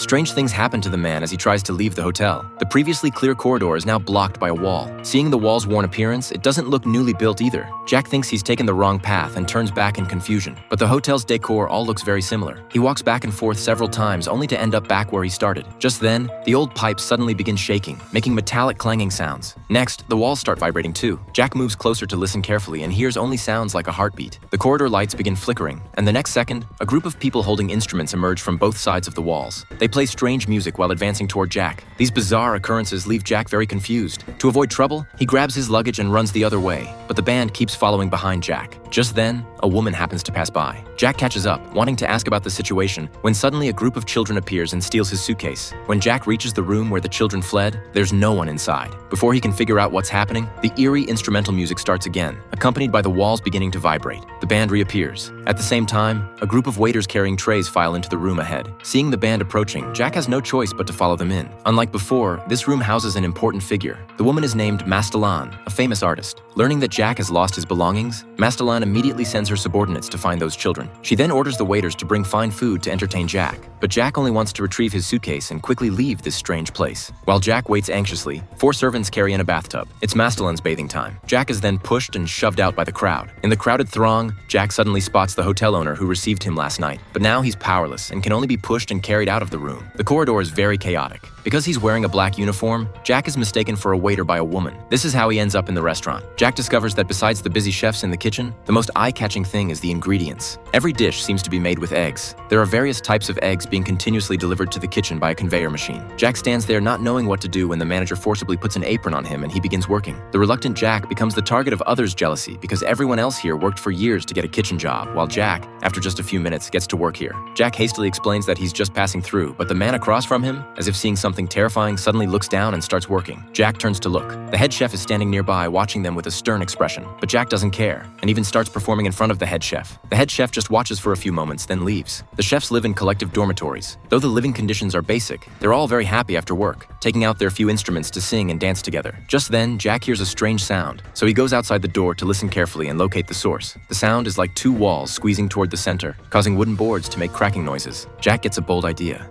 Strange things happen to the man as he tries to leave the hotel. The previously clear corridor is now blocked by a wall. Seeing the wall's worn appearance, it doesn't look newly built either. Jack thinks he's taken the wrong path and turns back in confusion. But the hotel's decor all looks very similar. He walks back and forth several times only to end up back where he started. Just then, the old pipes suddenly begin shaking, making metallic clanging sounds. Next, the walls start vibrating too. Jack moves closer to listen carefully and hears only sounds like a heartbeat. The corridor lights begin flickering, and the next second, a group of people holding instruments emerge from both sides of the walls. They play strange music while advancing toward Jack. These bizarre occurrences leave Jack very confused. To avoid trouble, he grabs his luggage and runs the other way, but the band keeps following behind Jack. Just then, a woman happens to pass by. Jack catches up, wanting to ask about the situation, when suddenly a group of children appears and steals his suitcase. When Jack reaches the room where the children fled, there's no one inside. Before he can figure out what's happening, the eerie instrumental music starts again, accompanied by the walls beginning to vibrate. The band reappears. At the same time, a group of waiters carrying trays file into the room ahead. Seeing the band approaching, Jack has no choice but to follow them in. Unlike before, this room houses an important figure. The woman is named Mastellan, a famous artist. Learning that Jack has lost his belongings, Mastellan immediately sends her subordinates to find those children. She then orders the waiters to bring fine food to entertain Jack. But Jack only wants to retrieve his suitcase and quickly leave this strange place. While Jack waits anxiously, 4 servants carry in a bathtub. It's Mastellan's bathing time. Jack is then pushed and shoved out by the crowd. In the crowded throng, Jack suddenly spots the hotel owner who received him last night. But now he's powerless and can only be pushed and carried out of the room. The corridor is very chaotic. Because he's wearing a black uniform, Jack is mistaken for a waiter by a woman. This is how he ends up in the restaurant. Jack discovers that besides the busy chefs in the kitchen, the most eye-catching thing is the ingredients. Every dish seems to be made with eggs. There are various types of eggs being continuously delivered to the kitchen by a conveyor machine. Jack stands there not knowing what to do when the manager forcibly puts an apron on him and he begins working. The reluctant Jack becomes the target of others' jealousy because everyone else here worked for years to get a kitchen job, while Jack, after just a few minutes, gets to work here. Jack hastily explains that he's just passing through, but the man across from him, as if seeing something terrifying, suddenly looks down and starts working. Jack turns to look. The head chef is standing nearby watching them with a stern expression, but Jack doesn't care and even starts performing in front of the head chef. The head chef just watches for a few moments, then leaves. The chefs live in collective dormitories. Though the living conditions are basic, they're all very happy after work, taking out their few instruments to sing and dance together. Just then, Jack hears a strange sound, so he goes outside the door to listen carefully and locate the source. The sound is like 2 walls squeezing toward the center, causing wooden boards to make cracking noises. Jack gets a bold idea.